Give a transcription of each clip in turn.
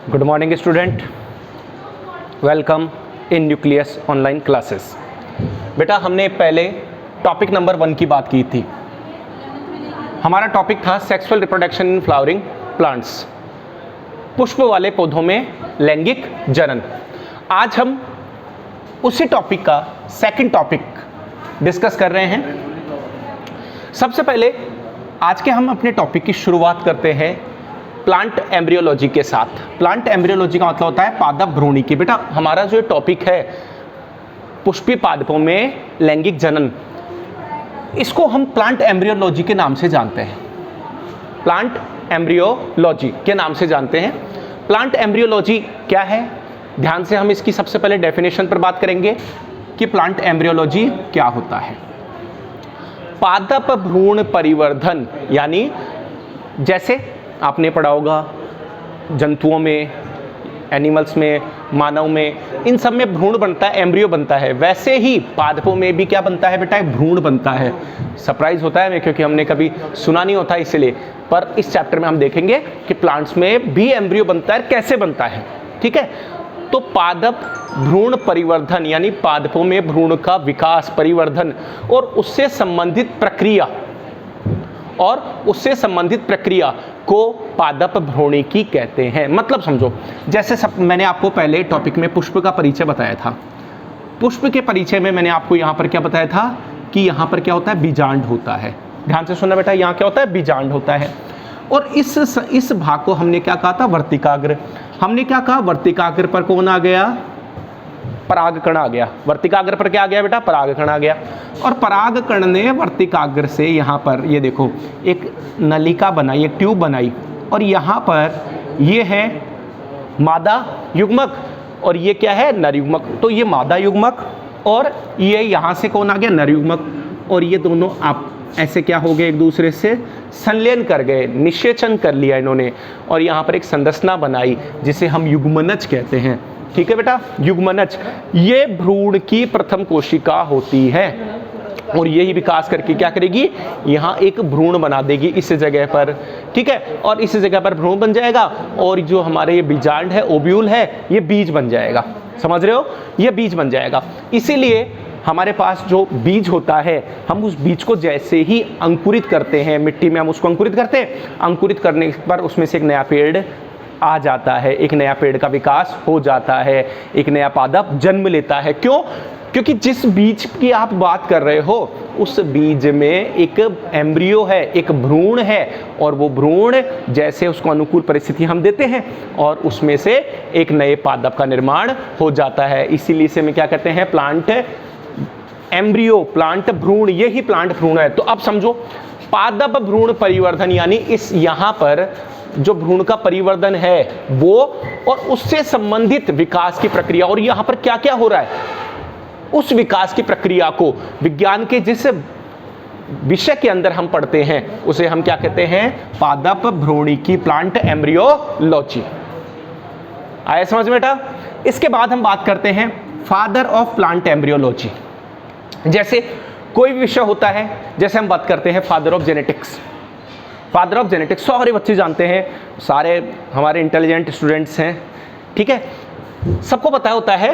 Good morning student, welcome in nucleus online classes. बेटा हमने पहले टॉपिक नंबर 1 की बात की थी। हमारा टॉपिक था sexual reproduction in flowering plants, पुष्प वाले पौधों में लैंगिक जनन। आज हम उसी टॉपिक का सेकंड टॉपिक डिस्कस कर रहे हैं। सबसे पहले आज के हम अपने टॉपिक की शुरुआत करते हैं प्लांट एम्ब्रियोलॉजी के साथ। प्लांट एम्ब्रियोलॉजी का मतलब होता है पादप भ्रूणिकी। बेटा हमारा जो टॉपिक है पुष्पीय पादपों में लैंगिक जनन, इसको हम प्लांट एम्ब्रियोलॉजी के नाम से जानते हैं। प्लांट एम्ब्रियोलॉजी के नाम से जानते हैं। प्लांट एम्ब्रियोलॉजी क्या है, ध्यान से हम इसकी सबसे पहले डेफिनेशन पर बात करेंगे कि प्लांट एम्ब्रियोलॉजी क्या होता है। पादप भ्रूण परिवर्धन, यानी जैसे आपने पढ़ा होगा जंतुओं में, एनिमल्स में, मानव में, इन सब में भ्रूण बनता है, एम्ब्रियो बनता है, वैसे ही पादपों में भी क्या बनता है बेटा, भ्रूण बनता है। सरप्राइज होता है हमें क्योंकि हमने कभी सुना नहीं होता इसलिए, पर इस चैप्टर में हम देखेंगे कि प्लांट्स में भी एम्ब्रियो बनता है, कैसे बनता है। ठीक है, तो पादप भ्रूण परिवर्धन यानी पादपों में भ्रूण का विकास, परिवर्धन और उससे संबंधित प्रक्रिया को पादप भ्रूणिकी कहते हैं। मतलब समझो, जैसे मैंने आपको पहले टॉपिक में पुष्प का परिचय बताया था। पुष्प के परिचय में मैंने आपको यहाँ पर क्या बताया था कि यहाँ पर क्या होता है, बीजांड होता है। ध्यान से सुनना बेटा, यहाँ क्या होता है, बीजांड होता है। और इस भाग को हमने क्या कहा था, वर्तिकाग्र। हमने क्या कहा, वर्तिकाग्र पर कौन आ गया, परागकण आ गया। वर्तिकाग्र पर क्या आ गया बेटा, परागकण आ गया। और परागकण ने वर्तिकाग्र से यहाँ पर ये देखो एक नलिका बनाई, एक ट्यूब बनाई, और यहाँ पर ये है मादा युग्मक और ये क्या है, नर युग्मक। तो ये मादा युग्मक और ये यहाँ से कौन आ गया, नर युग्मक, और ये दोनों आप ऐसे क्या हो गए, एक दूसरे से संलयन कर गए, निषेचन कर लिया इन्होंने, और यहाँ पर एक संरचना बनाई जिसे हम युग्मनज कहते हैं। ठीक है बेटा, युग्मनज ये भ्रूण की प्रथम कोशिका होती है और यही विकास करके क्या करेगी, यहाँ एक भ्रूण बना देगी इस जगह पर। ठीक है, और इस जगह पर भ्रूण बन जाएगा और जो हमारे ये बीजांड है, ओव्यूल है, ये बीज बन जाएगा। समझ रहे हो, ये बीज बन जाएगा। इसीलिए हमारे पास जो बीज होता है, हम उस बीज को जैसे ही अंकुरित करते हैं, मिट्टी में हम उसको अंकुरित करते हैं, अंकुरित करने पर उसमें से एक नया पेड़ आ जाता है, एक नया पेड़ का विकास हो जाता है, एक नया पादप जन्म लेता है। क्यों? क्योंकि जिस बीज की आप बात कर रहे हो उस बीज में एक एम्ब्रियो है, एक भ्रूण है, और वो भ्रूण जैसे उसको अनुकूल परिस्थिति हम देते हैं और उसमें से एक नए पादप का निर्माण हो जाता है। इसीलिए इसे में क्या कहते हैं, प्लांट एम्ब्रियो, प्लांट भ्रूण, यही प्लांट भ्रूण है। तो अब समझो, पादप भ्रूण परिवर्धन यानी इस यहाँ पर जो भ्रूण का परिवर्तन है वो, और उससे संबंधित विकास की प्रक्रिया, और यहाँ पर क्या क्या हो रहा है, उस विकास की प्रक्रिया को विज्ञान के जिस विषय के अंदर हम पढ़ते हैं उसे हम क्या कहते हैं, पादप भ्रूणिकी, प्लांट एम्ब्रियोलॉजी। आया समझ में बेटा? इसके बाद हम बात करते हैं फादर ऑफ प्लांट एम्ब्रियोलॉजी। जैसे कोई विषय होता है, जैसे हम बात करते हैं father of genetics. Father of genetics सारे बच्चे जानते हैं, सारे हमारे इंटेलिजेंट स्टूडेंट्स हैं। ठीक है, सबको पता होता है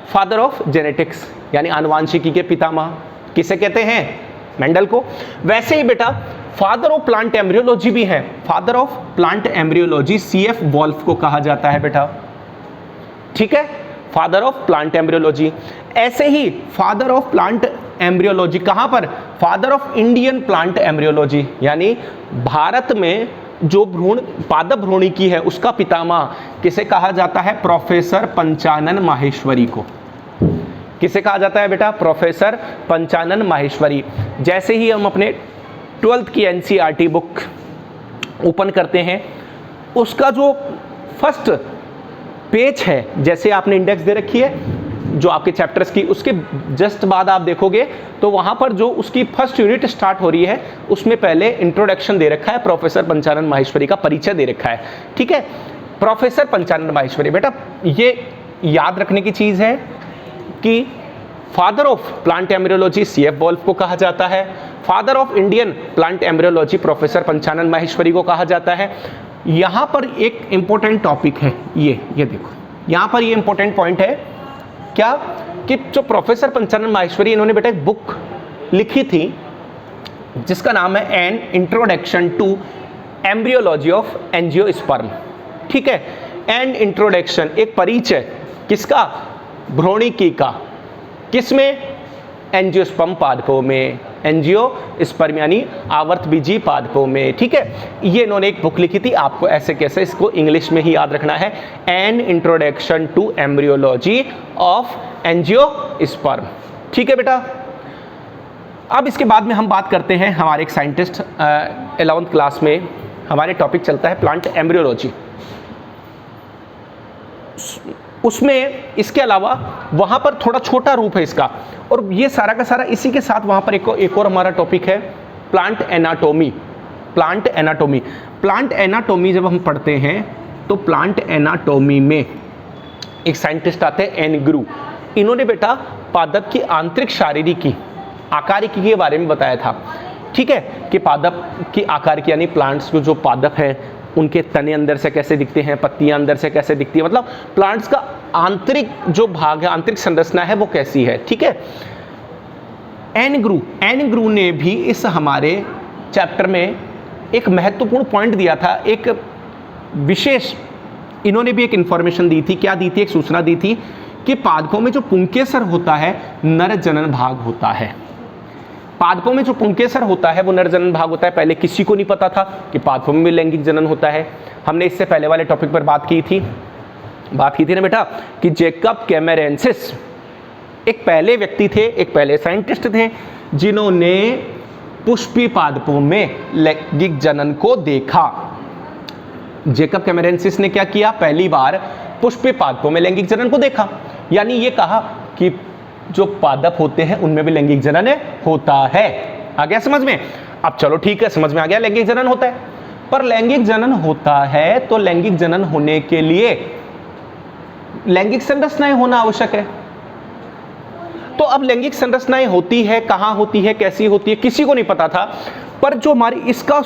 फादर ऑफ जेनेटिक्स यानी आनुवांशिकी के पितामह किसे कहते हैं, मेंडल को। वैसे ही बेटा फादर ऑफ प्लांट एम्ब्रियोलॉजी भी है। Father of plant embryology C F Wolff को कहा जाता है बेटा। ठीक है, फादर ऑफ प्लांट एम्ब्रियोलॉजी। ऐसे ही फादर ऑफ प्लांट एम्ब्रियोलॉजी कहां पर, father of Indian plant embryology, यानी भारत में जो भ्रूण पादप भ्रूणिकी है उसका पितामह किसे कहा जाता है, प्रोफेसर पंचानन माहेश्वरी को। किसे कहा जाता है बेटा, प्रोफेसर पंचानन माहेश्वरी। जैसे ही हम अपने 12th की एनसीईआरटी बुक ओपन करते हैं, उसका जो फर्स्ट पेज है, जैसे आपने इंडेक्स दे रखी है जो आपके चैप्टर्स की, उसके जस्ट बाद आप देखोगे तो वहां पर जो उसकी फर्स्ट यूनिट स्टार्ट हो रही है उसमें पहले इंट्रोडक्शन दे रखा है, प्रोफेसर पंचानन माहेश्वरी का परिचय दे रखा है। ठीक है, प्रोफेसर पंचानन माहेश्वरी। बेटा ये याद रखने की चीज है कि father of plant embryology C F Wolff को कहा जाता है, father of Indian plant embryology professor Panchanan Maheshwari को कहा जाता है। यहां पर एक इंपॉर्टेंट टॉपिक है, ये देखो यहां पर ये इंपॉर्टेंट पॉइंट है क्या, कि जो प्रोफेसर पंचानन माहेश्वरी इन्होंने बेटा एक बुक लिखी थी जिसका नाम है an introduction to embryology of angiosperm. ठीक है, एन इंट्रोडक्शन, एक परिचय किसका, भ्रूणिकी का, किसमें, एंजियोस्पर्म पादपों में, एंजियोस्पर्म यानी आवर्तबीजी पादपों में। ठीक है, ये इन्होंने एक बुक लिखी थी, आपको ऐसे कैसे इसको इंग्लिश में ही याद रखना है, an introduction to embryology of angiosperm. ठीक है बेटा, अब इसके बाद में हम बात करते हैं हमारे एक साइंटिस्ट 11th क्लास में हमारे टॉपिक चलता है प्लांट एम्ब्रियोलॉजी, उसमें इसके अलावा वहाँ पर थोड़ा छोटा रूप है इसका, और ये सारा का सारा इसी के साथ वहाँ पर एक और हमारा टॉपिक है plant anatomy. Plant anatomy, plant anatomy जब हम पढ़ते हैं तो प्लांट एनाटोमी में एक साइंटिस्ट आते हैं एन ग्रू, इन्होंने बेटा पादप की आंतरिक शारीरिकी आकारिकी के बारे में बताया था। ठीक है, कि पादप की आकारिकी यानी प्लांट्स को जो पादप है उनके तने अंदर से कैसे दिखते हैं, पत्तियां अंदर से कैसे दिखती है, मतलब प्लांट्स का आंतरिक जो भाग है, आंतरिक संरचना है वो कैसी है। ठीक है, एन ग्रू ने भी इस हमारे चैप्टर में एक महत्वपूर्ण पॉइंट दिया था, एक विशेष इन्होंने भी एक इंफॉर्मेशन दी थी। क्या दी थी, एक सूचना दी थी कि पादपों में जो पुंकेसर होता है नर जनन भाग होता है। पादपों में जो पुंकेसर होता है वो नर जनन भाग होता है। पहले किसी को नहीं पता था कि पादपों में भी लैंगिक जनन होता है। हमने इससे पहले वाले टॉपिक पर बात की थी ना बेटा, कि जेकब कैमेरेंसिस एक पहले व्यक्ति थे, एक पहले साइंटिस्ट थे जिन्होंने पुष्पी पादपों में लैंगिक जनन को देखा। जेकब कैमेरेंसिस ने क्या किया, पहली बार पुष्पी पादपों में लैंगिक जनन को देखा, यानी ये कहा कि जो पादप होते हैं उनमें भी लैंगिक जनन होता है। आ गया समझ में? अब चलो ठीक है, समझ में आ गया लैंगिक जनन होता है। पर लैंगिक जनन होता है तो लैंगिक जनन होने के लिए लैंगिक संरचनाएं होना आवश्यक है। तो अब लैंगिक संरचनाएं होती है, कहां होती है, कैसी होती है, किसी को नहीं पता था। पर जो हमारी इसका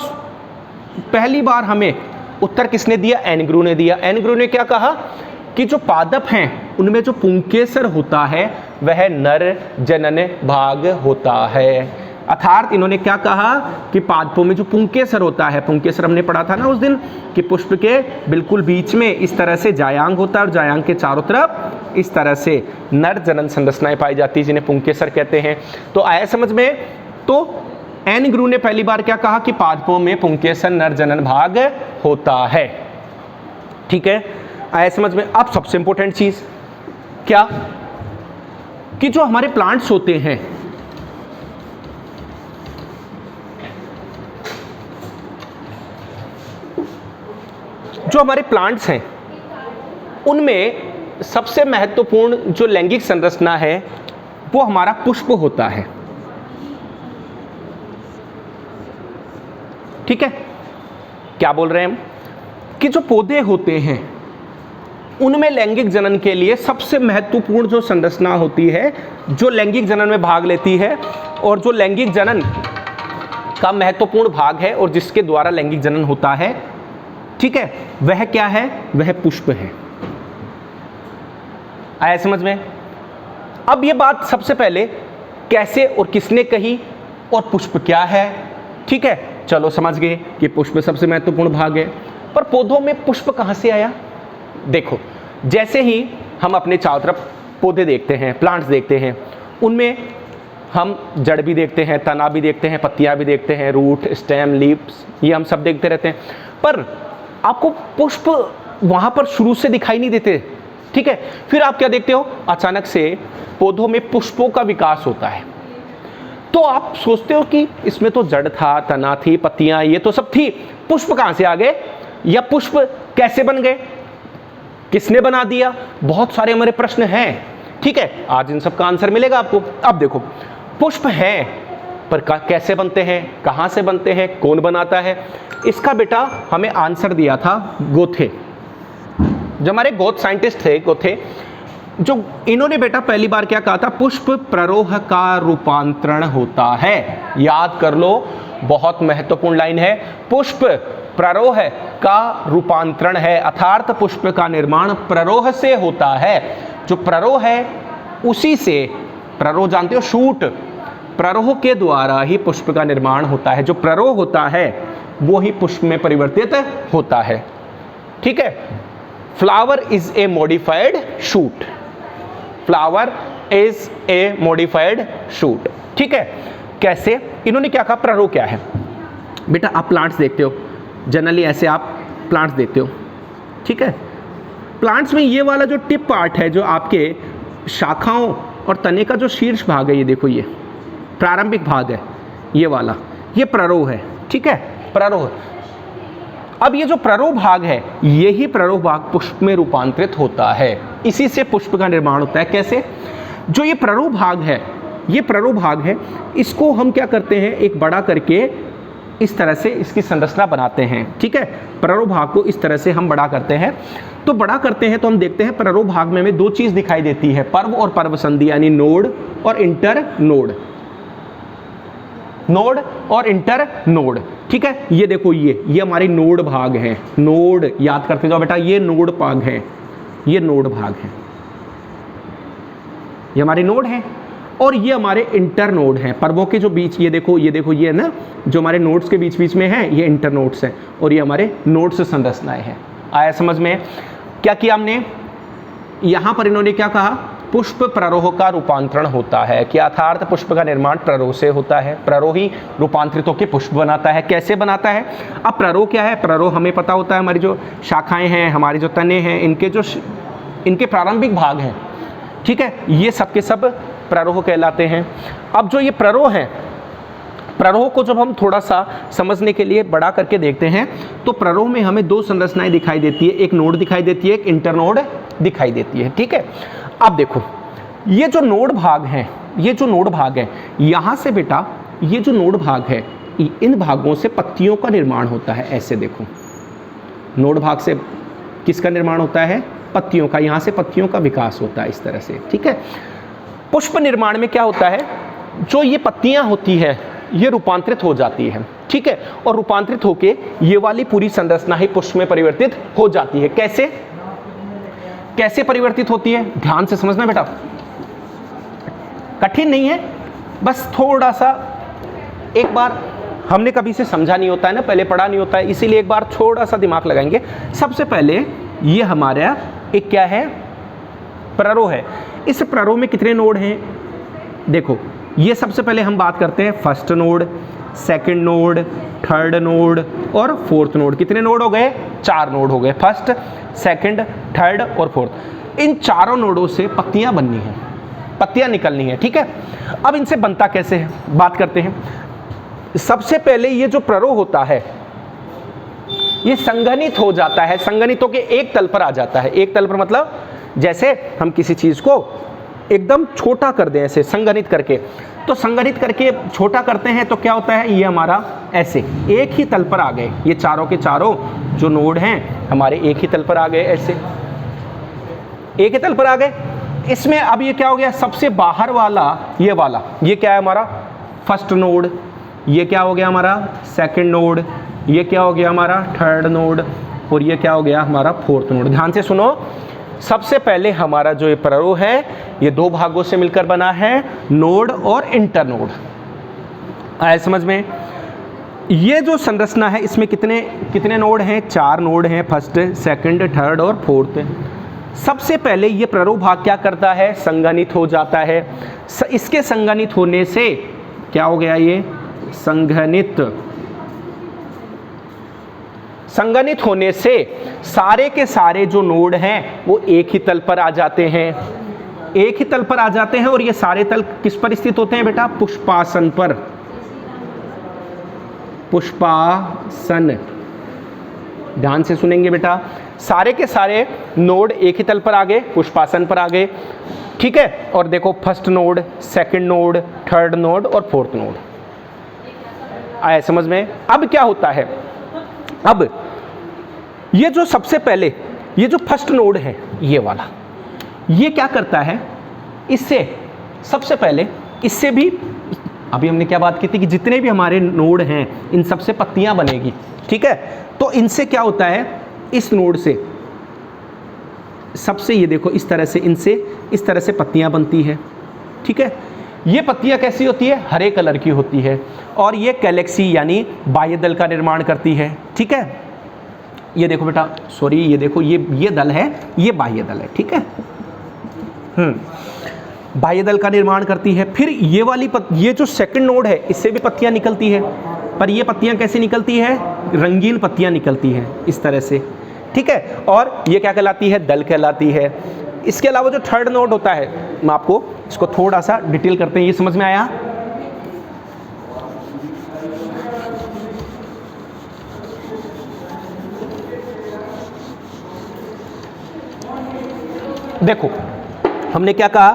पहली बार हमें उत्तर किसने दिया, एन ग्रू ने दिया। एन ग्रू ने क्या कहा कि जो पादप हैं उनमें जो पुंकेसर होता है वह नर जनन भाग होता है। अर्थात इन्होंने क्या कहा कि पादपों में जो पुंकेसर होता है, पुंकेसर हमने पढ़ा था ना उस दिन, कि पुष्प के बिल्कुल बीच में इस तरह से जायांग होता है और जायांग के चारों तरफ इस तरह से नर जनन संरचनाएं पाई जाती है जिन्हें पुंकेसर कहते हैं। तो आया समझ में? तो एन ग्रू ने पहली बार क्या कहा कि पादपों में पुंकेसर नर जनन भाग होता है। ठीक है, आया समझ में? अब सबसे इंपॉर्टेंट चीज क्या, कि जो हमारे प्लांट्स होते हैं हैं उनमें सबसे महत्वपूर्ण जो लैंगिक संरचना है वो हमारा पुष्प होता है। ठीक है, क्या बोल रहे हैं हम, कि जो पौधे होते हैं उनमें लैंगिक जनन के लिए सबसे महत्वपूर्ण जो संरचना होती है, जो लैंगिक जनन में भाग लेती है और जो लैंगिक जनन का महत्वपूर्ण भाग है और जिसके द्वारा लैंगिक जनन होता है, ठीक है, वह क्या है, वह पुष्प है। आया समझ में? अब ये बात सबसे पहले कैसे और किसने कही और पुष्प क्या है। ठीक है, चलो समझ गए कि पुष्प सबसे महत्वपूर्ण भाग है। पर पौधों में पुष्प कहां से आया? देखो, जैसे ही हम अपने चारों तरफ पौधे देखते हैं, प्लांट्स देखते हैं, उनमें हम जड़ भी देखते हैं, तना भी देखते हैं, पत्तियां भी देखते हैं, रूट, स्टेम, लीव्स, ये हम सब देखते रहते हैं। पर आपको पुष्प वहां पर शुरू से दिखाई नहीं देते। ठीक है, फिर आप क्या देखते हो, अचानक से पौधों में पुष्पों का विकास होता है। तो आप सोचते हो कि इसमें तो जड़ था, तना थी, पत्तियां ये तो सब थी, पुष्प कहां से आ गए, या पुष्प कैसे बन गए, किसने बना दिया? बहुत सारे हमारे प्रश्न हैं। ठीक है, आज इन सब का आंसर मिलेगा आपको। अब देखो, पुष्प हैं पर कैसे बनते हैं, कहां से बनते हैं, कौन बनाता है, इसका बेटा हमें आंसर दिया था गोथे। जो हमारे गोथ साइंटिस्ट थे, गोथे, जो इन्होंने बेटा पहली बार क्या कहा था, पुष्प प्ररोह का रूपांतरण होता है। याद कर लो, बहुत महत्वपूर्ण लाइन है, पुष्प प्ररोह का रूपांतरण है, अर्थात पुष्प का निर्माण प्ररोह से होता है। जो प्ररोह है उसी से, प्ररोह जानते हो शूट, प्ररोह के द्वारा ही पुष्प का निर्माण होता है। जो प्ररोह होता है वो ही पुष्प में परिवर्तित होता है। ठीक है, flower is a modified shoot, flower is a modified shoot. ठीक है, कैसे? इन्होंने क्या कहा, प्ररोह क्या है बेटा? आप प्लांट्स देखते हो जनरली, ऐसे आप प्लांट्स देखते हो, ठीक है। प्लांट्स में ये वाला जो टिप पार्ट है, जो आपके शाखाओं और तने का जो शीर्ष भाग है, ये देखो, ये प्रारंभिक भाग है, ये वाला, ये प्ररोह है। ठीक है, प्ररोह। अब ये जो प्ररोह भाग है, यही प्ररोह भाग पुष्प में रूपांतरित होता है, इसी से पुष्प का निर्माण होता है। कैसे? जो ये प्ररोह भाग है, ये प्ररोह भाग है, इसको हम क्या करते हैं, एक बड़ा करके इस तरह से इसकी संरचना बनाते हैं। ठीक है, प्ररोह भाग को इस तरह से हम बड़ा करते हैं। तो बड़ा करते हैं तो हम देखते हैं प्ररोह भाग में हमें दो चीज़ दिखाई देती है, पर्व और पर्व संधि, यानी नोड और इंटर नोड, नोड और इंटर नोड। ठीक है, ये देखो, ये हमारी नोड भाग है, नोड याद करते जाओ बेटा, ये नोड भाग है, ये नोड भाग है, ये हमारी नोड है, और ये हमारे इंटर नोड हैं, पर्वों के जो बीच, ये देखो, ये देखो, ये ना जो हमारे नोड्स के बीच बीच में है, ये इंटर नोड्स हैं, और ये हमारे नोड्स संरचनाएं हैं। आया समझ में? क्या किया हमने यहाँ पर? इन्होंने क्या कहा, पुष्प प्ररोह का रूपांतरण होता है, कि अर्थात पुष्प का निर्माण प्ररोह से होता है, प्ररोह ही रूपांतरित होकर पुष्प बनाता है। कैसे बनाता है? अब प्ररोह क्या है? प्ररोह हमें पता होता है, हमारी जो शाखाएं हैं, हमारे जो तने हैं, इनके प्रारंभिक भाग हैं। ठीक है, ये सब के सब प्ररोह कहलाते हैं। अब जो ये प्ररोह है, प्ररोह को जब हम थोड़ा सा समझने के लिए बड़ा करके देखते हैं, तो प्ररोह में हमें दो संरचनाएं दिखाई देती है, एक नोड दिखाई देती है, एक इंटरनोड दिखाई देती है। ठीक है, अब देखो, ये जो नोड भाग है, ये जो नोड भाग है, यहाँ से बेटा, ये जो नोड भाग है, इन भागों से पत्तियों का निर्माण होता है। ऐसे देखो, नोड भाग से किसका निर्माण होता है? पत्तियों का। यहाँ से पत्तियों का विकास होता है इस तरह से। ठीक है, पुष्प निर्माण में क्या होता है, जो ये पत्तियां होती है, ये रूपांतरित हो जाती है। ठीक है, और रूपांतरित होके ये वाली पूरी संरचना ही पुष्प में परिवर्तित हो जाती है। कैसे कैसे परिवर्तित होती है? ध्यान से समझना बेटा, कठिन नहीं है, बस थोड़ा सा एक बार, हमने कभी से समझा नहीं होता है ना, पहले पढ़ा नहीं होता है, इसीलिए एक बार थोड़ा सा दिमाग लगाएंगे। सबसे पहले ये हमारा एक क्या है, प्ररोह है। इस प्ररोह में कितने नोड हैं? देखो, ये सबसे पहले हम बात करते हैं first node, second node, third node और फोर्थ नोड। कितने नोड हो गए? 4 नोड हो गए, फर्स्ट, सेकंड, थर्ड और फोर्थ। इन चारों नोडों से पत्तियां बननी है, पत्तियां निकलनी है। ठीक है, अब इनसे बनता कैसे है, बात करते हैं। सबसे पहले ये जो प्ररोह होता है, ये संघनित हो जाता है, संघनित होकर एक तल पर आ जाता है। एक तल पर मतलब जैसे हम किसी चीज को एकदम छोटा कर दें, ऐसे संघनित करके, तो संघनित करके छोटा करते हैं तो क्या होता है, ये हमारा ऐसे एक ही तल पर आ गए। ये चारों के चारों जो नोड हैं हमारे एक ही तल पर आ गए, ऐसे एक ही तल पर आ गए। इसमें अब ये क्या हो गया, सबसे बाहर वाला ये वाला, ये क्या है हमारा फर्स्ट नोड, ये क्या हो गया हमारा सेकंड नोड, ये क्या हो गया हमारा थर्ड नोड, और ये क्या हो गया हमारा फोर्थ नोड। ध्यान से सुनो, सबसे पहले हमारा जो ये प्ररोह है, ये 2 भागों से मिलकर बना है, नोड और इंटरनोड। आया समझ में? ये जो संरचना है, इसमें कितने नोड हैं? 4 नोड हैं, फर्स्ट, सेकंड, थर्ड और फोर्थ। सबसे पहले ये प्ररोह भाग क्या करता है, संघनित हो जाता है। इसके संघनित होने से क्या हो गया, ये संघनित होने से सारे के सारे जो नोड हैं वो एक ही तल पर आ जाते हैं, एक ही तल पर आ जाते हैं। और ये सारे तल किस पर स्थित होते हैं बेटा? पुष्पासन पर, पुष्पासन। ध्यान से सुनेंगे बेटा, सारे के सारे नोड एक ही तल पर आ गए, पुष्पासन पर आ गए। ठीक है, और देखो first node, second node, third node और फोर्थ नोड। आया समझ में? अब क्या होता है, अब ये जो सबसे पहले ये जो फर्स्ट नोड है, ये वाला, ये क्या करता है, इससे सबसे पहले इससे भी अभी हमने क्या बात की थी कि जितने भी हमारे नोड हैं इन सबसे पत्तियां बनेगी, ठीक है। तो इनसे क्या होता है, इस नोड से सबसे ये देखो इस तरह से, इनसे इस तरह से पत्तियां बनती है, ठीक है। ये पत्तियां कैसी होती है, हरे कलर की होती है, और ये कैलेक्सी यानी बाह्य दल का निर्माण करती है, ठीक है। ये देखो बेटा, सॉरी, ये देखो ये दल है, ये बाह्य दल है, ठीक है। बाह्य दल का निर्माण करती है। फिर ये वाली ये जो सेकंड नोड है इससे भी पत्तियां निकलती है, पर ये पत्तियां कैसे निकलती है, रंगीन पत्तियां निकलती हैं इस तरह से, ठीक है। और ये क्या कहलाती है, दल कहलाती है। इसके अलावा जो थर्ड नोड होता है, मैं आपको इसको थोड़ा सा डिटेल करते हैं, ये समझ में आया। देखो हमने क्या कहा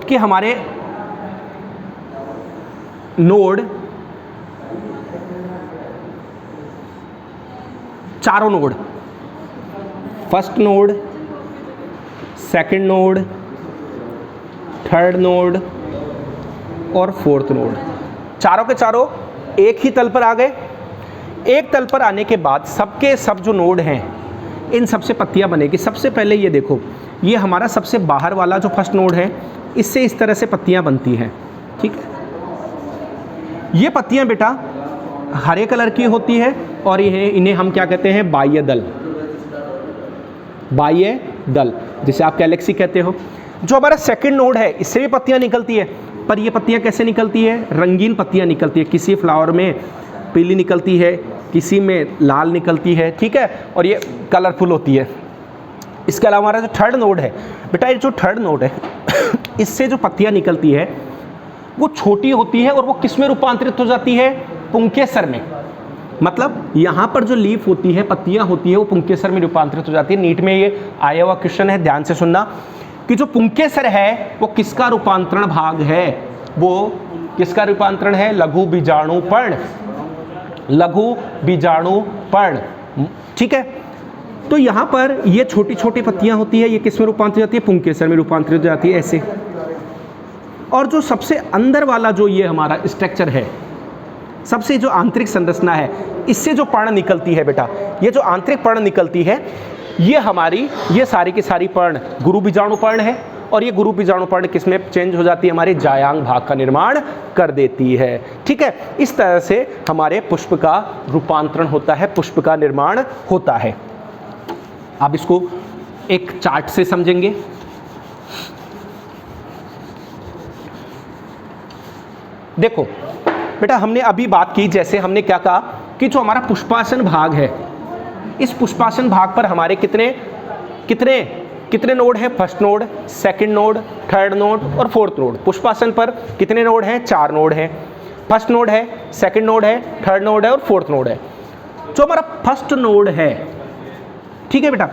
कि हमारे नोड, चारों node, first node, second node, third node और फोर्थ नोड, चारों के चारों एक ही तल पर आ गए। एक तल पर आने के बाद सबके सब जो नोड हैं इन सबसे पत्तियां बनेगी। सबसे पहले ये देखो, ये हमारा सबसे बाहर वाला जो फर्स्ट नोड है, इससे इस तरह से पत्तियां बनती हैं, ठीक है। ये पत्तियां बेटा हरे कलर की होती है और इन्हें हम क्या कहते हैं, बाह्य दल, बाह्य दल, जिसे आप कैलेक्सी कहते हो। जो हमारा सेकंड नोड है इससे भी पत्तियां निकलती है, पर ये पत्तियां कैसे निकलती है, रंगीन पत्तियां निकलती है। किसी फ्लावर में पीली निकलती है, किसी में लाल निकलती है, ठीक है, और ये कलरफुल होती है। इसके अलावा हमारा जो थर्ड नोड है बेटा, ये जो थर्ड नोड है इससे जो पत्तियां निकलती है वो छोटी होती है और वो किस में रूपांतरित हो जाती है, पुंकेसर में। मतलब यहाँ पर जो लीफ होती है, पत्तियां होती है, वो पुंकेसर में रूपांतरित हो जाती है। नीट में ये आया हुआ क्वेश्चन है, ध्यान से सुनना कि जो पुंकेसर है वो किसका रूपांतरण भाग है, वो किसका रूपांतरण है, लघु बीजाणु पर्ण, लघु बीजाणु पर्ण, ठीक है। तो यहाँ पर ये छोटी छोटी पत्तियां होती है, ये किस में रूपांतरित हो जाती है, पुंकेसर में रूपांतरित हो जाती है, ऐसे। और जो सबसे अंदर वाला जो ये हमारा स्ट्रक्चर है, सबसे जो आंतरिक संरचना है, इससे जो पर्ण निकलती है बेटा, ये जो आंतरिक पर्ण निकलती है, ये हमारी, ये सारी की सारी पर्ण गुरु बीजाणु पर्ण है। और ये गुरु बीजाणु पर्ण किस में चेंज हो जाती है, हमारे जायांग भाग का निर्माण कर देती है, ठीक है। इस तरह से हमारे पुष्प का रूपांतरण होता है, पुष्प का निर्माण होता है। आप इसको एक चार्ट से समझेंगे। देखो बेटा, हमने अभी बात की, जैसे हमने क्या कहा कि जो हमारा पुष्पासन भाग है, इस पुष्पासन भाग पर हमारे कितने कितने कितने नोड है, first node, second node, third node और फोर्थ नोड। पुष्पासन पर कितने नोड हैं, 4 नोड हैं। फर्स्ट नोड है, सेकंड नोड है, थर्ड नोड है और फोर्थ नोड है। जो हमारा फर्स्ट नोड है, ठीक है बेटा,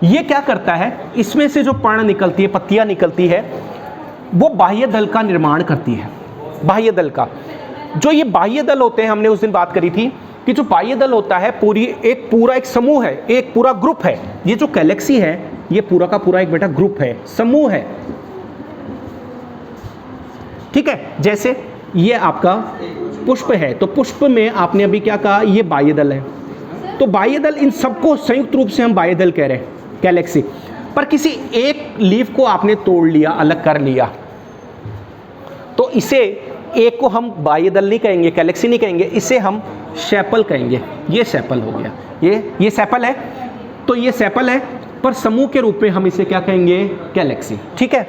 ये क्या करता है, इसमें से जो पर्ण निकलती है, पत्तियां निकलती है, वो बाह्य दल का निर्माण करती है। बाह्य दल का, जो ये बाह्य दल होते हैं, हमने उस दिन बात करी थी कि जो बाह्य दल होता है पूरा एक समूह है, एक पूरा ग्रुप है। ये जो कैलेक्सी है ये पूरा का पूरा एक बेटा ग्रुप है, समूह है, ठीक है। जैसे ये आपका पुष्प है, तो पुष्प में आपने अभी क्या कहा, ये बाह्य दल है। तो बाह्य दल, इन सबको संयुक्त रूप से हम बाह्य दल कह रहे हैं, कैलेक्सी। पर किसी एक लीफ को आपने तोड़ लिया, अलग कर लिया, तो इसे एक को हम बाह्य दल नहीं कहेंगे, कैलेक्सी नहीं कहेंगे, इसे हम सेपल कहेंगे। ये सेपल हो गया, ये सेपल है, तो ये सेपल है, पर समूह के रूप में हम इसे क्या कहेंगे, कैलेक्सी, ठीक है।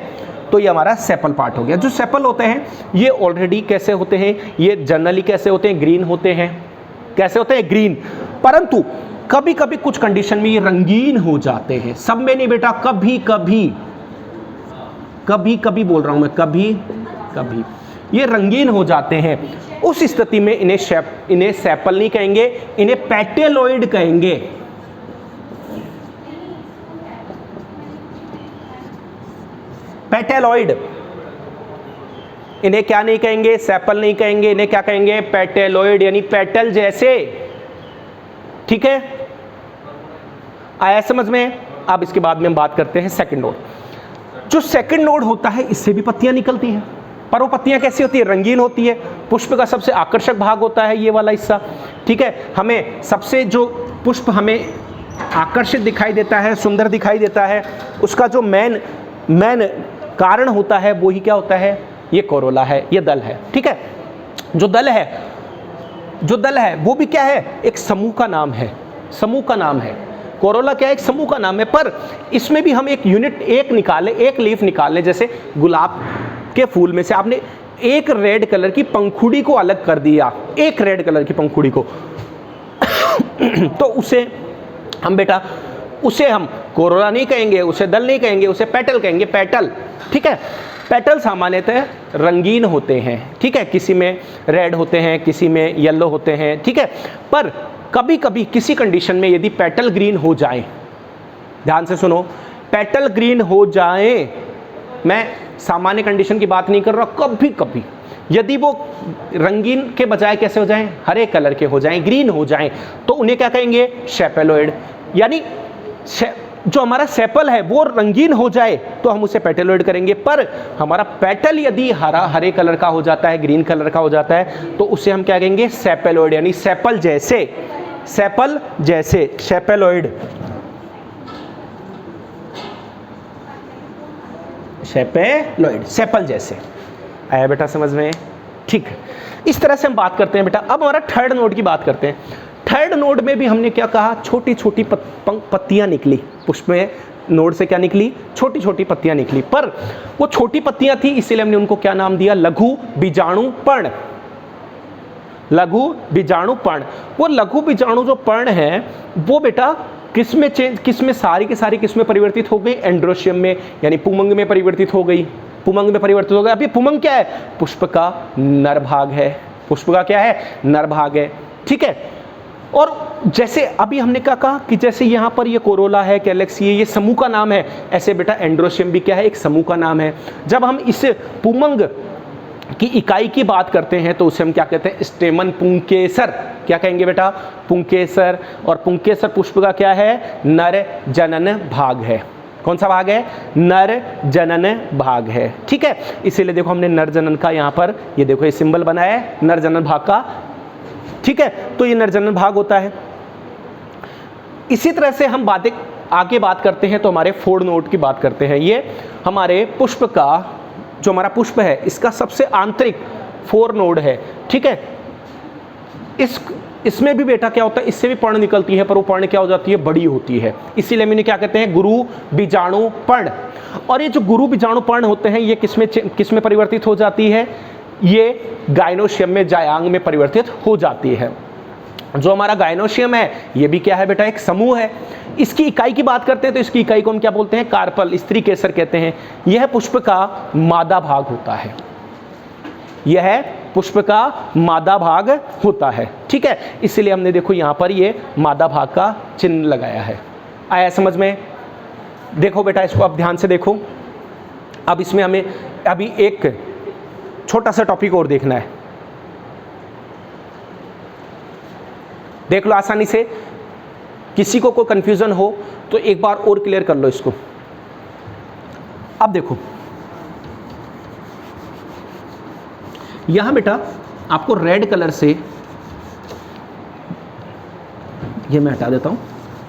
तो ये हमारा सेपल पार्ट हो गया। जो सेपल होते हैं ये ऑलरेडी कैसे होते हैं, ये जनरली कैसे होते हैं, ग्रीन होते हैं। कैसे होते हैं, ग्रीन। परंतु कभी कभी कुछ कंडीशन में ये रंगीन हो जाते हैं, सब में नहीं बेटा, कभी कभी, कभी कभी बोल रहा हूं मैं, कभी कभी ये रंगीन हो जाते हैं। उस स्थिति में इन्हें सेपल नहीं कहेंगे, इन्हें पेटेलॉइड कहेंगे। पेटेलॉइड, इन्हें क्या नहीं कहेंगे, सेपल नहीं कहेंगे, इन्हें क्या कहेंगे, पेटेलॉइड, यानी पेटल जैसे, ठीक है। आया समझ में। अब इसके बाद में हम बात करते हैं सेकंड नोड। जो सेकंड नोड होता है इससे भी पत्तियां निकलती हैं, पर वो पत्तियां कैसी होती है, रंगीन होती है। पुष्प का सबसे आकर्षक भाग होता है ये वाला हिस्सा, ठीक है। हमें सबसे जो पुष्प हमें आकर्षित दिखाई देता है, सुंदर दिखाई देता है, उसका जो मेन कारण होता है वो ही क्या होता है, ये कोरोला है, ये दल है, ठीक है। जो दल है वो भी क्या है, एक समूह का नाम है, समूह का नाम है। कोरोला क्या है, एक समूह का नाम है। पर इसमें भी हम एक यूनिट, एक लीफ निकालें, जैसे गुलाब के फूल में से आपने एक रेड कलर की पंखुड़ी को अलग कर दिया, एक रेड कलर की पंखुड़ी को तो उसे हम कोरोला नहीं कहेंगे, उसे दल नहीं कहेंगे, उसे पेटल कहेंगे, पेटल, ठीक है। पेटल सामान्यतः रंगीन होते हैं, ठीक है, किसी में रेड होते हैं, किसी में येलो होते हैं, ठीक है। पर कभी कभी किसी कंडीशन में यदि पेटल ग्रीन हो जाए, ध्यान से सुनो, पेटल ग्रीन हो जाए, मैं सामान्य कंडीशन की बात नहीं कर रहा, कभी कभी यदि वो रंगीन के बजाय कैसे हो जाएं, हरे कलर के हो जाएं, ग्रीन हो जाएं, तो उन्हें क्या कहेंगे, सेपेलोइड। यानी जो हमारा सेपल है वो रंगीन हो जाए तो हम उसे पेटलोइड करेंगे। पर हमारा पेटल यदि हरे कलर का हो जाता है, ग्रीन कलर का हो जाता है, तो उसे हम क्या कहेंगे, सेपेलोइड, यानी सेपल जैसे, सेपेलोइड, सेपल जैसे। आया बेटा समझ में, ठीक है। इस तरह से हम बात करते हैं बेटा। अब हमारा थर्ड नोड की बात करते हैं। थर्ड नोड में भी हमने क्या कहा, छोटी छोटी पत्तियां निकली, पुष्प में नोड से क्या निकली, छोटी छोटी पत्तियां निकली। पर वो छोटी पत्तियां थी, इसलिए हमने उनको क्या नाम दिया, लघु बीजाणु पर्ण। लघु बीजाणु पर्ण, वो लघु बीजाणु जो पर्ण है वो बेटा किसमें सारी की सारी किसमें परिवर्तित हो गई, एंड्रोशियम में, यानी पुमंग में परिवर्तित हो गई, पुमंग में परिवर्तित हो गया। अब ये पुमंग क्या है, पुष्प का नर भाग है, पुष्प का क्या है, नर भाग है, ठीक है। और जैसे अभी हमने क्या कहा कि जैसे यहाँ पर ये कोरोला है, कैलेक्सी है, ये समूह का नाम है, ऐसे बेटा एंड्रोशियम भी क्या है, एक समूह का नाम है। जब हम इस पुमंग की इकाई की बात करते हैं तो उसे हम क्या कहते हैं, स्टेमन पुंकेसर, क्या कहेंगे बेटा, पुंकेसर। और पुंकेसर पुष्प का क्या है, नर जनन भाग है। कौन सा भाग है, नर जनन भाग है, ठीक है। इसीलिए देखो हमने नर जनन का यहाँ पर ये देखो ये सिंबल बनाया है नर जनन भाग का, ठीक है। तो ये नर जनन भाग होता है। इसी तरह से हम आगे बात करते हैं तो हमारे फोर्थ नोड की बात करते हैं। ये हमारे पुष्प का, जो हमारा पुष्प है इसका सबसे आंतरिक फोर नोड है, ठीक है। इसमें भी बेटा क्या होता है, इससे भी पर्ण निकलती है, पर वो पर्ण क्या हो जाती है, बड़ी होती है। इसीलिए हम इन्हें क्या कहते हैं, गुरु बीजाणु पर्ण। और ये जो गुरु बीजाणु पर्ण होते हैं ये किसमें परिवर्तित हो जाती है, ये गायनोशियम में, जायांग में परिवर्तित हो जाती है। जो हमारा गायनोशियम है ये भी क्या है बेटा, एक समूह है। इसकी इकाई की बात करते हैं तो इसकी इकाई को हम क्या बोलते हैं, कार्पल, स्त्री केसर कहते हैं। यह पुष्प का मादा भाग होता है, यह पुष्प का मादा भाग होता है, ठीक है। इसलिए हमने देखो यहाँ पर ये मादा भाग का चिन्ह लगाया है। आया समझ में, देखो बेटा इसको अब ध्यान से देखो। अब इसमें हमें अभी एक छोटा सा टॉपिक और देखना है, देख लो आसानी से। किसी को कोई कंफ्यूजन हो तो एक बार और क्लियर कर लो इसको। अब देखो यहां बेटा आपको रेड कलर से, ये मैं हटा देता हूं,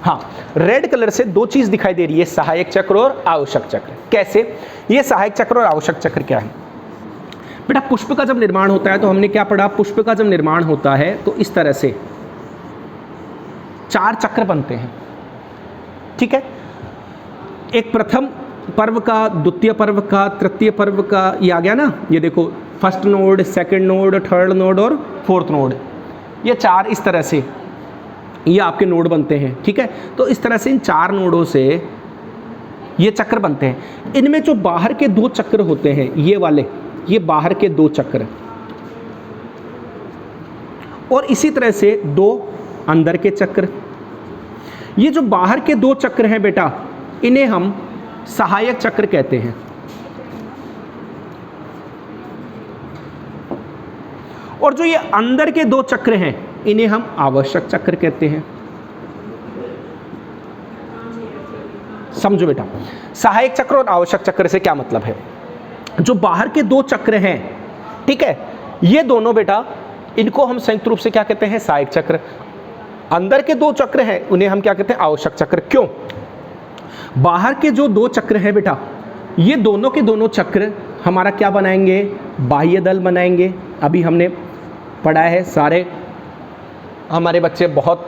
हाँ, रेड कलर से दो चीज दिखाई दे रही है, सहायक चक्र और आवश्यक चक्र। कैसे, ये सहायक चक्र और आवश्यक चक्र क्या है बेटा, पुष्प का जब निर्माण होता है तो हमने क्या पढ़ा, पुष्प का जब निर्माण होता है तो इस तरह से 4 चक्र बनते हैं, ठीक है। एक प्रथम पर्व का, द्वितीय पर्व का, तृतीय पर्व का, ये आ गया ना, ये देखो first node, second node, third node और फोर्थ नोड, ये 4 इस तरह से ये आपके नोड बनते हैं, ठीक है। तो इस तरह से इन 4 नोडों से ये चक्र बनते हैं। इनमें जो बाहर के 2 चक्र होते हैं, ये वाले, ये बाहर के 2 चक्र, और इसी तरह से 2 अंदर के चक्र। ये जो बाहर के 2 चक्र हैं बेटा, इन्हें हम सहायक चक्र कहते हैं, और जो ये अंदर के 2 चक्र हैं इन्हें हम आवश्यक चक्र कहते हैं। समझो बेटा, सहायक चक्र और आवश्यक चक्र से क्या मतलब है। जो बाहर के दो चक्र हैं, ठीक है, ये दोनों बेटा, इनको हम संयुक्त रूप से क्या कहते हैं, सहायक चक्र। अंदर के दो चक्र हैं उन्हें हम क्या कहते हैं, आवश्यक चक्र। क्यों? बाहर के जो दो चक्र हैं बेटा, ये दोनों के दोनों चक्र हमारा क्या बनाएंगे, बाह्य दल बनाएंगे। अभी हमने पढ़ा है, सारे हमारे बच्चे बहुत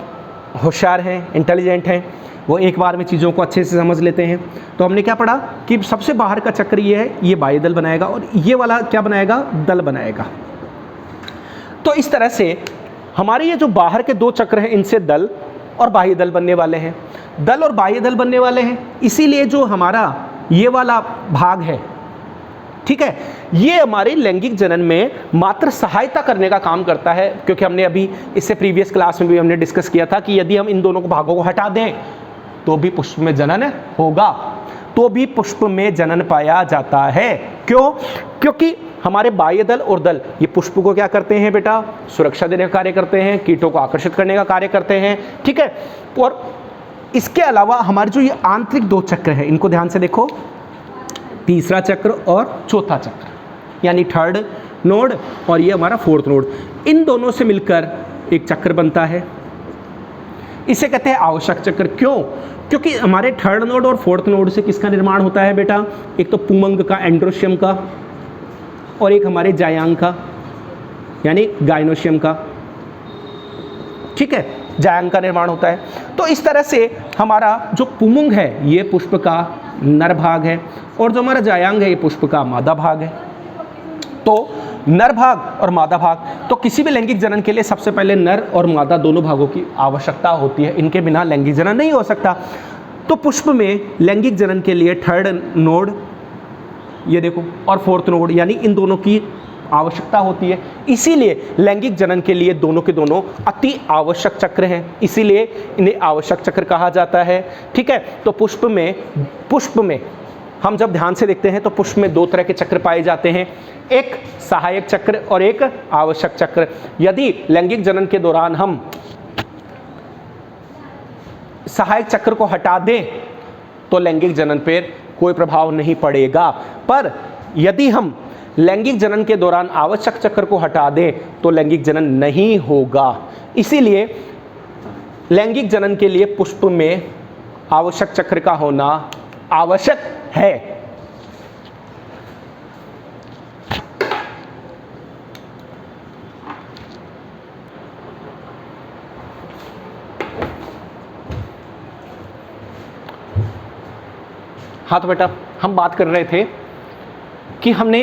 होशियार हैं, इंटेलिजेंट हैं, वो एक बार में चीज़ों को अच्छे से समझ लेते हैं। तो हमने क्या पढ़ा कि सबसे बाहर का चक्र ये है, ये बाह्य दल बनाएगा, और ये वाला क्या बनाएगा, दल बनाएगा। तो इस तरह से हमारे ये जो बाहर के दो चक्र हैं, इनसे दल और बाह्य दल बनने वाले हैं, दल और बाह्य दल बनने वाले हैं। इसीलिए जो हमारा ये वाला भाग है, ठीक है, ये हमारे लैंगिक जनन में मात्र सहायता करने का काम करता है। क्योंकि हमने अभी इससे प्रीवियस क्लास में भी हमने डिस्कस किया था कि यदि हम इन दोनों को भागों को हटा दें तो भी पुष्प में जनन होगा, तो भी पुष्प में जनन पाया जाता है। क्यों? क्योंकि हमारे बाह्य दल और दल ये पुष्प को क्या करते हैं बेटा, सुरक्षा देने का कार्य करते हैं, कीटों को आकर्षित करने का कार्य करते हैं, ठीक है। और इसके अलावा हमारे जो ये आंतरिक दो चक्र हैं, इनको ध्यान से देखो, तीसरा चक्र और चौथा चक्र, यानी थर्ड नोड और ये हमारा फोर्थ नोड, इन दोनों से मिलकर एक चक्र बनता है, इसे कहते हैं आवश्यक चक्र। क्यों? क्योंकि हमारे थर्ड नोड और फोर्थ नोड से किसका निर्माण होता है बेटा, एक तो पुमंग का, एंड्रोशियम का, और एक हमारे जायांग का, यानी गाइनोशियम का, ठीक है, जायांग का निर्माण होता है। तो इस तरह से हमारा जो पुमंग है ये पुष्प का नर भाग है, और जो हमारा जायांग है ये पुष्प का मादा भाग है। तो नर भाग और मादा भाग, तो किसी भी लैंगिक जनन के लिए सबसे पहले नर और मादा दोनों भागों की आवश्यकता होती है, इनके बिना लैंगिक जनन नहीं हो सकता। तो पुष्प में लैंगिक जनन के लिए थर्ड नोड, ये देखो, और फोर्थ नोड, यानी इन दोनों की आवश्यकता होती है। इसीलिए लैंगिक जनन के लिए दोनों के दोनों अति आवश्यक चक्र हैं, इसीलिए इन्हें आवश्यक चक्र कहा जाता है, ठीक है। तो पुष्प में हम जब ध्यान से देखते हैं तो पुष्प में दो तरह के चक्र पाए जाते हैं, एक सहायक चक्र और एक आवश्यक चक्र। यदि लैंगिक जनन के दौरान हम सहायक चक्र को हटा दें तो लैंगिक जनन पर कोई प्रभाव नहीं पड़ेगा, पर यदि हम लैंगिक जनन के दौरान आवश्यक चक्र को हटा दें तो लैंगिक जनन नहीं होगा। इसीलिए लैंगिक जनन के लिए पुष्प में आवश्यक चक्र का होना आवश्यक है। हाँ तो बेटा, हम बात कर रहे थे कि हमने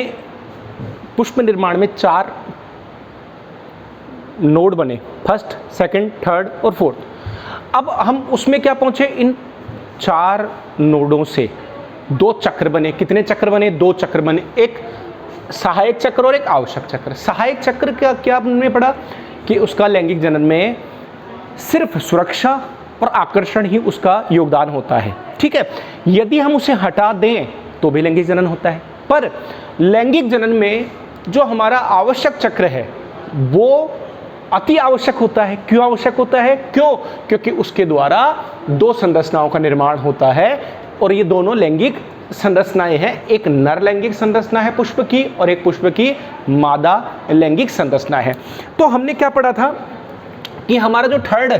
पुष्प निर्माण में 4 नोड बने, फर्स्ट, सेकंड, थर्ड और फोर्थ। अब हम उसमें क्या पहुंचे, इन 4 नोडों से 2 चक्र बने। कितने चक्र बने? 2 चक्र बने, एक सहायक चक्र और एक आवश्यक चक्र। सहायक चक्र का क्या हमने पढ़ा कि उसका लैंगिक जनन में सिर्फ सुरक्षा और आकर्षण ही उसका योगदान होता है, ठीक है। यदि हम उसे हटा दें तो भी लैंगिक जनन होता है, पर लैंगिक जनन में जो हमारा आवश्यक चक्र है वो अति आवश्यक होता है। क्यों आवश्यक होता है? क्योंकि उसके द्वारा 2 संरचनाओं का निर्माण होता है, और ये दोनों लैंगिक संरचनाएं हैं। एक नर लैंगिक संरचना है पुष्प की, और एक पुष्प की मादा लैंगिक संरचना है। तो हमने क्या पढ़ा था कि हमारा जो थर्ड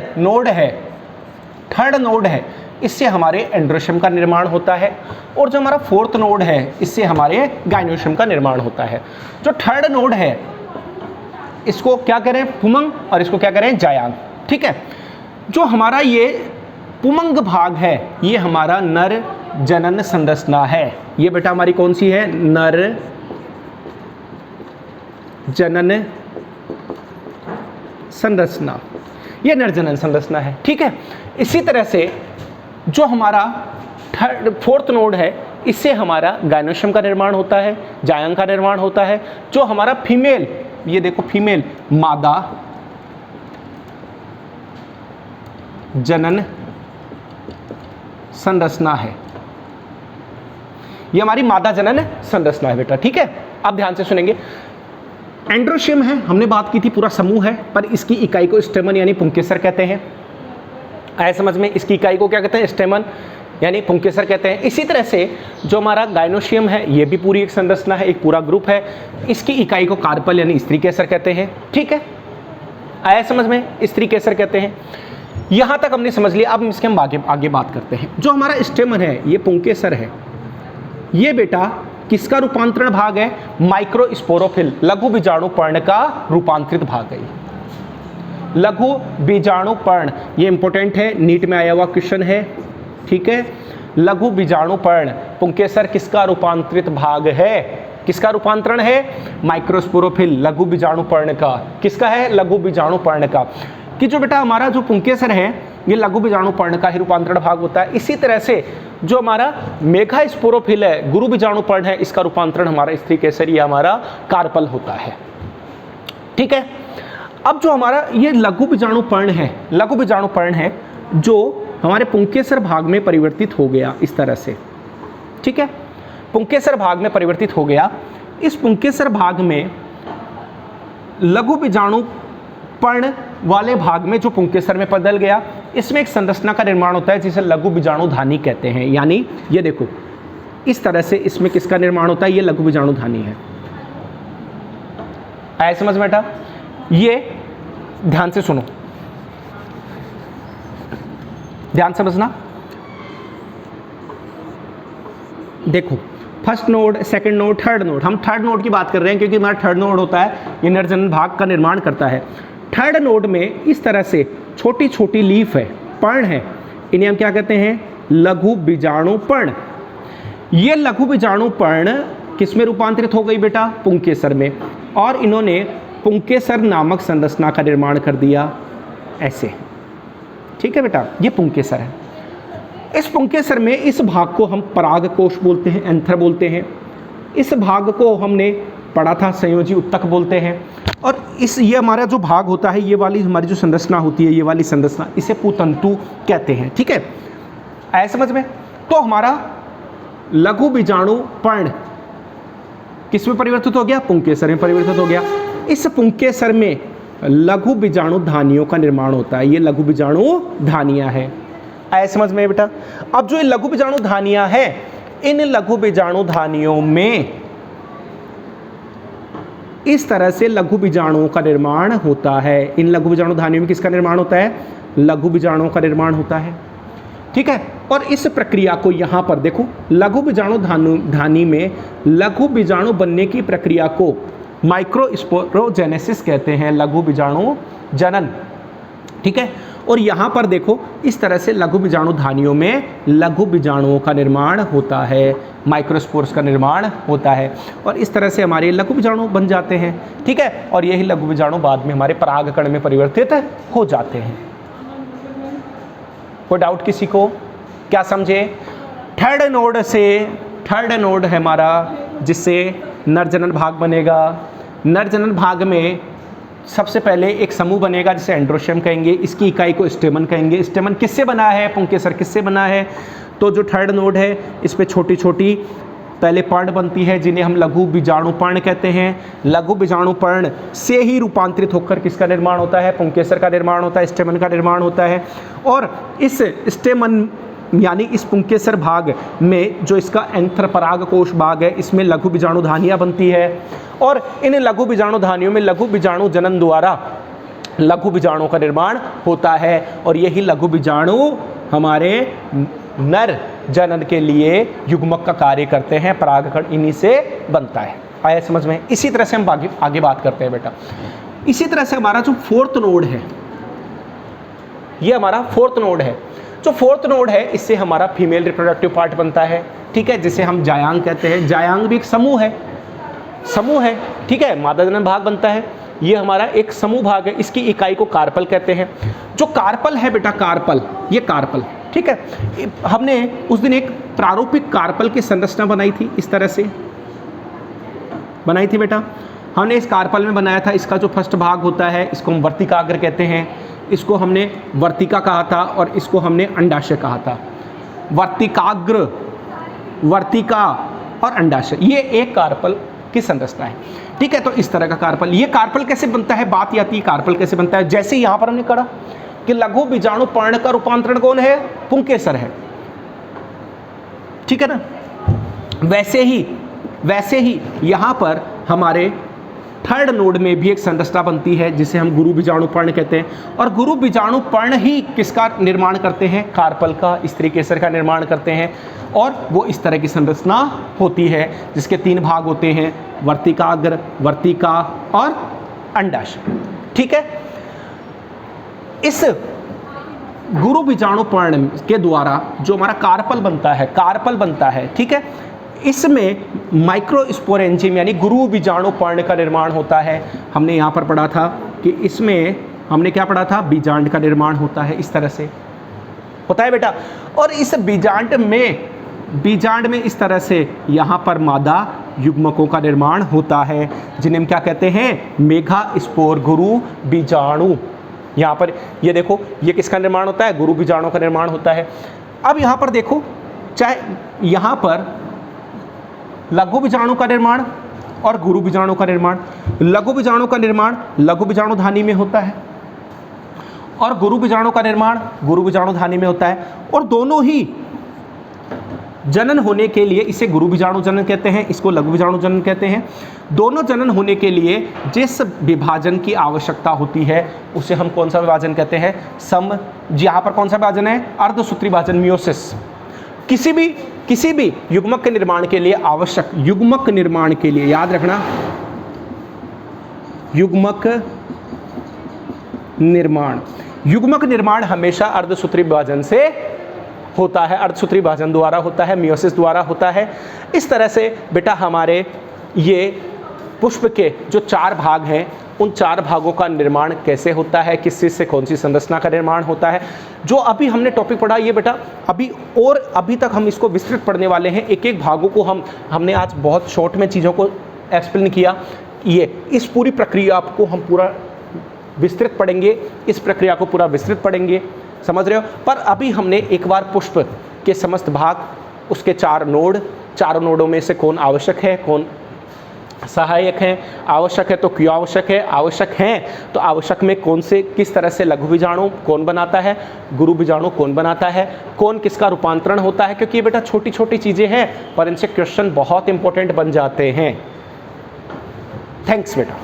नोड है इससे हमारे एंड्रोशियम का निर्माण होता है, और जो हमारा फोर्थ नोड है इससे हमारे गाइनोशियम का निर्माण होता है। जो थर्ड नोड है इसको क्या करें, पुमंग, और इसको क्या करें, जायांग, ठीक है। जो हमारा ये पुमंग भाग है ये हमारा नर जनन संरचना है। ये बेटा हमारी कौन सी है? नर जनन संरचना, ये नर जनन संरचना है, ठीक है। इसी तरह से जो हमारा फोर्थ नोड है इससे हमारा गाइनोशियम का निर्माण होता है, जायांग का निर्माण होता है। जो हमारा फीमेल, ये देखो फीमेल मादा जनन संरचना है, ये हमारी मादा जनन संरचना है बेटा, ठीक है। अब ध्यान से सुनेंगे। एंड्रोशियम है, हमने बात की थी, पूरा समूह है, पर इसकी इकाई को स्टेमन यानी पुंकेसर कहते हैं। आए समझ में? इसकी इकाई को क्या कहते हैं? स्टेमन। यानी पुंकेसर कहते हैं। इसी तरह से जो हमारा गायनोशियम है ये भी पूरी एक संरचना है, एक पूरा ग्रुप है। इसकी इकाई को कार्पल यानी स्त्री केसर कहते हैं। ठीक है, आया समझ में, स्त्री केसर कहते हैं। यहां तक हमने समझ लिया। अब इसके हम आगे बात करते हैं। जो हमारा स्टेमन है ये पुंकेसर है, ये बेटा किसका रूपांतरण भाग है? माइक्रोस्पोरोफिल, लघु बीजाणु पर्ण का रूपांतरित भाग है। लघु बीजाणु पर्ण, ये इंपॉर्टेंट है, नीट में आया हुआ क्वेश्चन है। ठीक है, लघु बीजाणु पर्ण पुंकेसर किसका रूपांतरित भाग है? किसका रूपांतरण है? माइक्रोस्पोरोफिल, लघु बीजाणु पर्ण का। किसका है? लघु बीजाणु पर्ण का। कि जो बेटा हमारा जो पुंकेसर है ये लघु बीजाणु पर्ण का ही रूपांतरण भाग होता है। इसी तरह से जो हमारा मेगास्पोरोफिल है, गुरु बीजाणु पर्ण है, इसका रूपांतरण हमारा स्त्री केसर या हमारा कार्पल होता है। ठीक है, अब जो हमारा ये लघु बीजाणु पर्ण है, लघु बीजाणु पर्ण है जो हमारे पुंकेसर भाग में परिवर्तित हो गया इस तरह से। ठीक है, पुंकेसर भाग में परिवर्तित हो गया। इस पुंकेसर भाग में लघु बीजाणु पर्ण वाले भाग में जो पुंकेसर में बदल गया, इसमें एक संरचना का निर्माण होता है जिसे लघु बीजाणु धानी कहते हैं। यानी ये देखो इस तरह से इसमें किसका निर्माण होता है? ये लघु बीजाणु धानी है। आया समझ में बेटा? ये ध्यान से सुनो, ध्यान समझना। देखो first node, second node, third node. हम थर्ड नोड की बात कर रहे हैं क्योंकि हमारा थर्ड नोड होता है, ये नरजनन भाग का निर्माण करता है। थर्ड नोड में इस तरह से छोटी छोटी लीफ है, पर्ण है, इन्हें हम क्या कहते हैं? लघु बीजाणु पर्ण। ये लघु बीजाणु पर्ण किस में रूपांतरित हो गई बेटा? पुंकेसर में। और इन्होंने पुंकेसर नामक संरचना का निर्माण कर दिया ऐसे। ठीक है बेटा, ये पुंकेसर है। इस पुंकेसर में इस भाग को हम परागकोश बोलते हैं, एंथर बोलते हैं। इस भाग को हमने पढ़ा था संयोजी उत्तक बोलते हैं। और ये हमारा जो भाग होता है, ये वाली हमारी जो संरचना होती है, ये वाली संरचना, इसे पुतंतु कहते हैं। ठीक है, आया समझ में? तो हमारा लघु बीजाणु पर्ण किस में परिवर्तित हो गया? पुंकेसर में परिवर्तित हो गया। इस पुंकेसर में लघु बीजाणु धानियों का निर्माण होता है। ये लघु बीजाणु धानियां हैं। आया समझ में बेटा? अब जो ये लघु बीजाणु धानियां हैं, इन लघु बीजाणु धानियों में इस तरह से लघु बीजाणुओं का निर्माण होता है। इन लघु बीजाणु धानियों में किसका निर्माण होता है? लघु बीजाणुओं का निर्माण होता है। ठीक है, और इस प्रक्रिया को यहाँ पर देखो, लघु बीजाणु धानी में लघु बीजाणु बनने की प्रक्रिया को माइक्रोस्पोरोजेनेसिस कहते हैं, लघु बीजाणु जनन। ठीक है, और यहाँ पर देखो इस तरह से लघु बीजाणु धानियों में लघु बीजाणुओं का निर्माण होता है, माइक्रोस्पोर्स का निर्माण होता है, और इस तरह से हमारे लघु बीजाणु बन जाते हैं। ठीक है, और यही लघु बीजाणु बाद में हमारे परागकण में परिवर्तित हो जाते हैं। कोई डाउट किसी को? क्या समझे? थर्ड नोड है हमारा जिससे नरजनन भाग बनेगा। नरजनन भाग में सबसे पहले एक समूह बनेगा जिसे एंड्रोशियम कहेंगे। इसकी इकाई को स्टेमन कहेंगे। स्टेमन किससे बना है? पुंकेसर किससे बना है? तो जो थर्ड नोड है इस पे छोटी छोटी पहले पर्ण बनती है जिन्हें हम लघु बीजाणु पर्ण कहते हैं। लघु बीजाणु पर्ण से ही रूपांतरित होकर किसका निर्माण होता है? पुंकेसर का निर्माण होता है, स्टेमन का निर्माण होता है। और इस स्टेमन यानी इस पुंकेसर भाग में जो इसका एंथर परागकोश भाग है, इसमें लघु बीजाणु धानियाँ बनती है। और इन लघु बीजाणु धानियों में लघु बीजाणु जनन द्वारा लघु बीजाणुओं का निर्माण होता है। और यही लघु बीजाणु हमारे नर जनन के लिए युग्मक का कार्य करते हैं। परागकण इन्हीं से बनता है। आया समझ में? इसी तरह से हम आगे बात करते हैं बेटा। इसी तरह से हमारा जो फोर्थ नोड है, ये हमारा फोर्थ नोड है। जो फोर्थ नोड है इससे हमारा फीमेल रिप्रोडक्टिव पार्ट बनता है। ठीक है, जिसे हम जायांग कहते हैं। जायांग भी एक समूह है। ठीक है, मादा जनन भाग बनता है। ये हमारा एक समूह भाग है। इसकी इकाई को कार्पल कहते हैं। जो कार्पल है बेटा, कार्पल, ये कार्पल, ठीक है, हमने उस दिन एक प्रारूपिक कार्पल की संरचना बनाई थी, इस तरह से बनाई थी बेटा। हमने इस कार्पल में बनाया था। इसका जो फर्स्ट भाग होता है इसको हम वर्तिकाग्र कहते हैं। इसको हमने वर्तिका कहा था और इसको हमने अंडाशय कहा था। वर्तिकाग्र, वर्तिका और अंडाशय, ये एक कार्पल की संरचना है। ठीक है, तो इस तरह का कार्पल, ये कार्पल कैसे बनता है? बात आती है कार्पल कैसे बनता है। जैसे यहाँ पर हमने कहा कि लघु बीजाणु पर्ण का रूपांतरण कौन है? पुंकेसर है। ठीक है ना। वैसे ही यहाँ पर हमारे थर्ड नोड में भी एक संरचना बनती है जिसे हम गुरु बीजाणु पर्ण कहते हैं, और गुरु बीजाणु पर्ण ही किसका निर्माण करते हैं, कार्पल का, स्त्री केसर का निर्माण करते हैं। और वो इस तरह की संरचना होती है जिसके 3 भाग होते हैं, वर्तिकाग्र, वर्तिका और अंडाशय। ठीक है। इस गुरु बीजाणु पर्ण के द्वारा जो हमारा कार्पल बनता है, ठीक है, इसमें माइक्रोस्पोरेंजियम यानी गुरु बीजाणु पर्ण का निर्माण होता है। हमने यहाँ पर पढ़ा था कि इसमें हमने क्या पढ़ा था, बीजांड का निर्माण होता है, इस तरह से होता है बेटा। और इस बीजांड में इस तरह से यहाँ पर मादा युग्मकों का निर्माण होता है जिन्हें हम क्या कहते हैं, मेगा स्पोर गुरु बीजाणु। यहाँ पर ये देखो, ये किसका निर्माण होता है, गुरु बीजाणु का निर्माण होता है। अब यहाँ पर देखो, चाहे यहाँ पर लघु बीजाणु का निर्माण और गुरु बीजाणु का निर्माण, लघु बीजाणु का निर्माण लघु बीजाणु धानी में होता है और गुरु बीजाणु का निर्माण गुरु बीजाणु धानी में होता है। और दोनों ही जनन होने के लिए इसे गुरु बीजाणु जनन कहते हैं, इसको लघु बीजाणु जनन कहते हैं। दोनों जनन होने के लिए जिस विभाजन की आवश्यकता होती है उसे हम कौन सा विभाजन कहते हैं, यहाँ पर कौन सा विभाजन है, अर्धसूत्री विभाजन, मियोसिस। किसी भी युग्मक के निर्माण के लिए आवश्यक, युग्मक निर्माण के लिए याद रखना, युग्मक निर्माण हमेशा अर्धसूत्री विभाजन से होता है, अर्धसूत्री विभाजन द्वारा होता है, मियोसिस द्वारा होता है। इस तरह से बेटा हमारे ये पुष्प के जो 4 भाग हैं, उन 4 भागों का निर्माण कैसे होता है, किस चीज़ से कौन सी संरचना का निर्माण होता है, जो अभी हमने टॉपिक पढ़ा, ये बेटा अभी तक हम इसको विस्तृत पढ़ने वाले हैं। एक एक भागों को हमने आज बहुत शॉर्ट में चीज़ों को एक्सप्लेन किया। इस पूरी प्रक्रिया को हम पूरा विस्तृत पढ़ेंगे, इस प्रक्रिया को पूरा विस्तृत पढ़ेंगे, समझ रहे हो। पर अभी हमने एक बार पुष्प के समस्त भाग, उसके 4 नोड, 4 नोडों में से कौन आवश्यक है, कौन सहायक है, आवश्यक है तो क्यों आवश्यक है, आवश्यक हैं तो आवश्यक में कौन से, किस तरह से लघु बीजाणु कौन बनाता है, गुरु बीजाणु कौन बनाता है, कौन किसका रूपांतरण होता है, क्योंकि ये बेटा छोटी छोटी चीज़ें हैं पर इनसे क्वेश्चन बहुत इंपॉर्टेंट बन जाते हैं। थैंक्स बेटा।